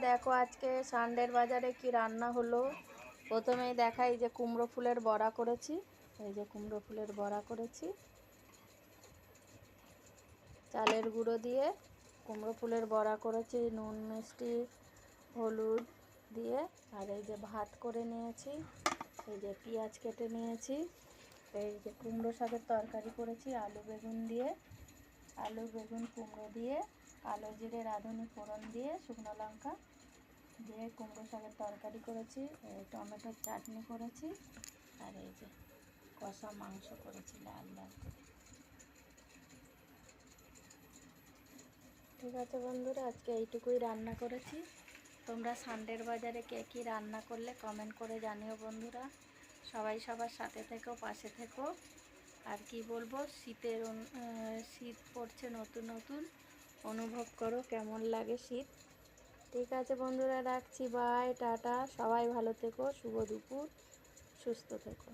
দেখো আজকে সানডের বাজারে কি রান্না হলো। প্রথমেই দেখাই যে কুমড়ো ফুলের বড়া করেছি। এই যে কুমড়ো ফুলের বড়া করেছি চালের গুঁড়ো দিয়ে। কুমড়ো ফুলের বড়া করেছি নুন মিষ্টি হলুদ দিয়ে। আর এই যে ভাত করে নিয়েছি, এই যে পেঁয়াজ কেটে নিয়েছি, এই যে কুমড়ো শাকের তরকারি করেছি আলু বেগুন দিয়ে, আলু বেগুন কুমড়ো দিয়ে কালো জিরে রাঁধুনি ফোড়ন দিয়ে শুকনো লঙ্কা দিয়ে কুমড়ো শাকের তরকারি করেছি, টমেটোর চাটনি করেছি, আর এই যে কষা মাংস করেছি লাল লাল করে। ঠিক আছে বন্ধুরা, আজকে এইটুকুই রান্না করেছি। তোমরা সানডের বাজারে কে কী রান্না করলে কমেন্ট করে জানিও বন্ধুরা। সবাই সবার সাথে থেকো, পাশে থেকো। আর কি বলবো, শীত পড়ছে নতুন নতুন, অনুভব করো কেমন লাগে শীত। ঠিক আছে বন্ধুরা, রাখছি, বাই টাটা। সবাই ভালো থেকো, শুভ দুপুর, সুস্থ থেকো।